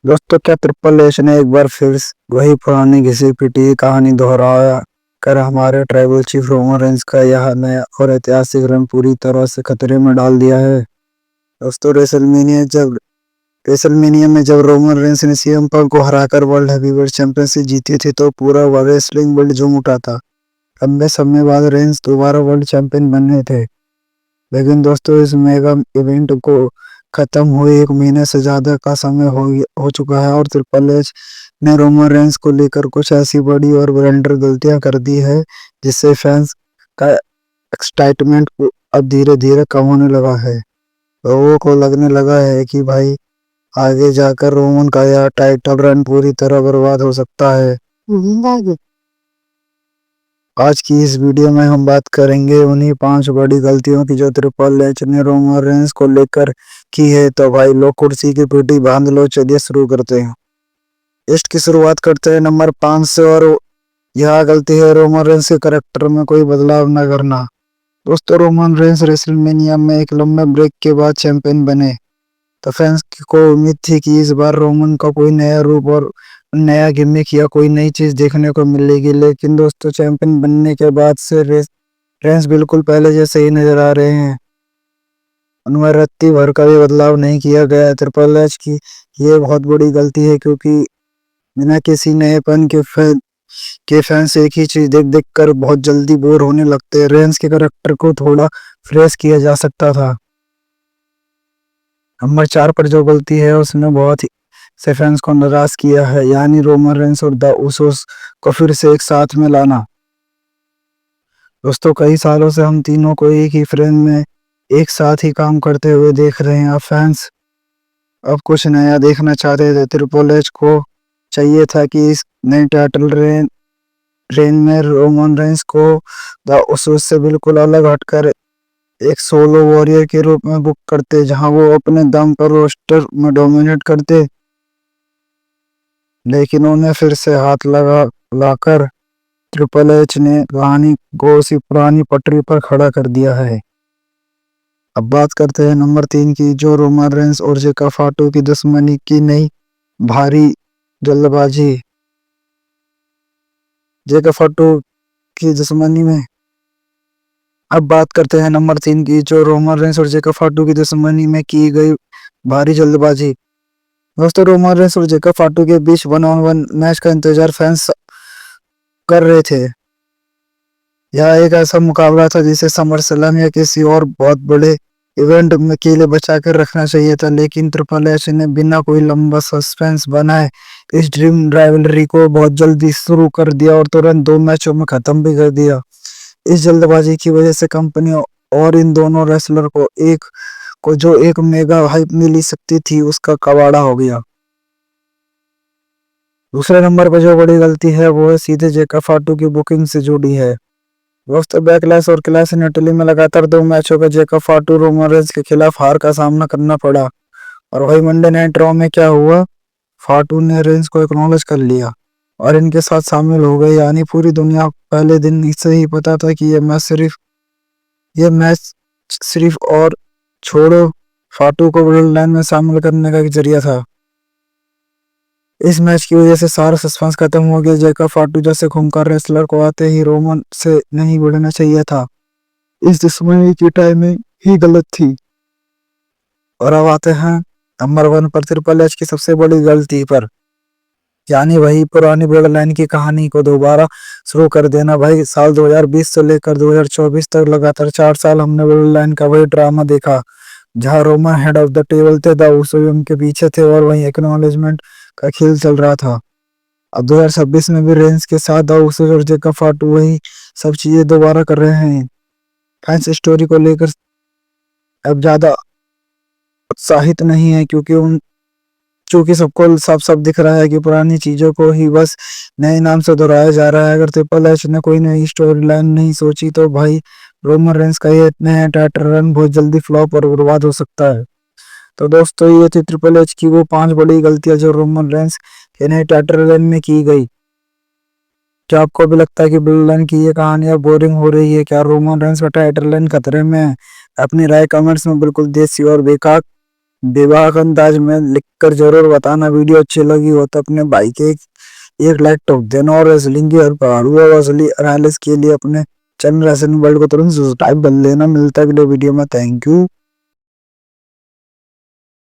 दोस्तों, क्या triple H ने एक बार फिर वही पुरानी घिसी पिटी कहानी दोहराया कर हमारे ट्राइबल चीफ रोमन रेंस का यह नया और ऐतिहासिक रन पूरी तरह से खतरे में डाल दिया है। दोस्तों, रेसलमेनिया में जब रोमन रेंस ने सीएम पंक को हराकर वर्ल्ड हेवीवेट चैंपियनशिप जीती थी तो पूरा रेसलिंग वर्ल्ड झूम उठा था। लंबे समय बाद रेंस दोबारा वर्ल्ड चैंपियन बने थे, लेकिन दोस्तों इस मेगा इवेंट को खत्म हुए 1 महीने से ज्यादा का समय हो चुका है और ट्रिपल एच ने रोमन रेंस को लेकर कुछ ऐसी बड़ी और ब्लंडर गलतियां कर दी है जिससे फैंस का एक्साइटमेंट अब धीरे धीरे कम होने लगा है। लोगों को लगने लगा है कि भाई आगे जाकर रोमन का यह टाइटल रन पूरी तरह बर्बाद हो सकता है। आज की इस वीडियो में हम बात करेंगे उन्हीं 5 बड़ी गलतियों की जो ट्रिपल एच ने रोमन रेंस को लेकर की है। तो भाई लोग कुर्सी की पीठी बांध लो, चलिए शुरू करते हैं। लिस्ट की शुरुआत करते हैं नंबर 5 से और यह गलती है रोमन रेंस के करेक्टर में कोई बदलाव न करना। दोस्तों, रोमन रेंस रेसलमेनिया में एक लंबे ब्रेक के बाद चैंपियन बने तो फैंस को उम्मीद थी कि इस बार रोमन का कोई नया रूप और नया गिमिक या कोई नई चीज देखने को मिलेगी, लेकिन दोस्तों चैंपियन बनने के बाद से रेंस बिल्कुल पहले जैसे ही नजर आ रहे हैं। उनमें रत्ती भर का भी बदलाव नहीं किया गया है। ट्रिपल एच की ये बहुत बड़ी गलती है क्योंकि बिना किसी नएपन के फैंस एक ही चीज देख देख कर बहुत जल्दी बोर होने लगते हैं। रेंस के कैरेक्टर को थोड़ा फ्रेश किया जा सकता था। नंबर 4 पर जो गलती है उसने बहुत ही से फैंस को नाराज किया है, यानी रोमन रेंस और द उसोस को फिर से एक साथ में लाना। दोस्तों, कई सालों से हम तीनों को एक ही फ्रेम में एक साथ ही काम करते हुए देख रहे हैं। अब फैंस अब कुछ नया देखना चाहते थे। ट्रिपल एच को चाहिए था कि इस नई टाइटल रेन में रोमन रेंस को द उसोस से बिल्कुल अलग हटकर एक सोलो वॉरियर के रूप में बुक करते, जहां वो अपने दम पर रोस्टर में डोमिनेट करते, लेकिन उन्हें फिर से हाथ लाकर ट्रिपल एच ने कहानी को उसी पुरानी पटरी पर खड़ा कर दिया है। अब बात करते हैं नंबर 3 की, जो रोमन रेंस और जेका फाटू की दुश्मनी की नई भारी जल्दबाजी। जेका फाटू की दुश्मनी में अब बात करते हैं नंबर 3 की, जो रोमन रेंस और जेका फाटू की दुश्मनी में की गई भारी जल्दबाजी। दोस्तों, रोमन रेंस और जेका फाटू के बीच 1-on-1 मैच का इंतजार फैंस कर रहे थे। यह एक ऐसा मुकाबला था जिसे समरस्लैम या किसी और बहुत बड़े इवेंट में के लिए बचा कर रखना चाहिए था, लेकिन ट्रिपल एच ने बिना कोई लंबा सस्पेंस बनाए इस ड्रीम राइवलरी को बहुत जल्दी शुरू कर दिया और तुरंत 2 मैचों में खत्म भी कर दिया। इस जल्दबाजी की वजह से कंपनी और इन दोनों रेसलर को जो एक मेगा हाइप मिली सकती थी उसका कबाड़ा हो गया। दूसरे नंबर पर जो बड़ी गलती है वो है सीधे जेका फाटू की बुकिंग से जुड़ी है। दोस्तों, बैकलैश और क्लैश इन इटली में लगातार 2 मैचों का जेका फाटू रोमन रेंस के खिलाफ हार का सामना करना पड़ा। और वही मंडे नाइट रॉ में क्या हुआ, फाटू ने रेंस को एक्नॉलेज कर लिया और इनके साथ शामिल हो गए, यानी पूरी दुनिया पहले दिन से ही पता था कि ये मैच सिर्फ और छोड़ो फाटू को ब्लड लाइन में शामिल करने का एक जरिया था। इस मैच की वजह से सारा सस्पेंस खत्म हो गया। जेका फाटू जैसे खूंखार रेसलर को आते ही रोमन से नहीं बढ़ना चाहिए था। इस दुश्मनी की टाइमिंग ही गलत थी। और अब आते हैं नंबर 1 पर, ट्रिपल एच की सबसे बड़ी गलती पर, यानी वही पुरानी ब्लड लाइन की कहानी को दोबारा शुरू कर देना। भाई साल 2020 से लेकर 2024 तक लगातार 4 साल हमने ब्लड लाइन का वही ड्रामा देखा, जहां Roman head of the table थे, द उसो उनके पीछे थे और वही एक्नॉलेजमेंट का खेल चल रहा था। अब 2026 में भी रेंस के साथ द उसो और जेका फाटू वही सब चीजें दोबारा कर रहे हैं। फैंस स्टोरी को लेकर अब ज्यादा उत्साहित नहीं है चूंकि सबको साफ साफ दिख रहा है कि पुरानी चीजों को ही बस नए नाम से दोहराया जा रहा है। अगर ट्रिपल एच ने कोई नई स्टोरी लाइन नहीं सोची तो भाई रोमन रेंस का ये नया टाइटल रन बहुत जल्दी फ्लॉप और बर्बाद हो सकता है। तो दोस्तों, ये थी ट्रिपल एच की वो 5 बड़ी गलतियां जो रोमन रेंस के नए टाइटल रन में की गई। क्या आपको भी लगता है कि ब्लड लाइन की ये कहानी अब बोरिंग हो रही है? क्या रोमन रेंस का टाइटल रन खतरे में है? अपनी राय कमेंट्स में बिल्कुल देसी और बेकार बेबाक अंदाज में लिखकर जरूर बताना। वीडियो अच्छी लगी हो तो अपने भाई के एक लाइक ठोक देना और रेसलिंग की हर पहाड़ू और असली एनालिसिस के लिए अपने चैनल रेसलिंग वर्ल्ड को तुरंत सब्सक्राइब कर लेना। मिलता है अगले वीडियो में। Thank you.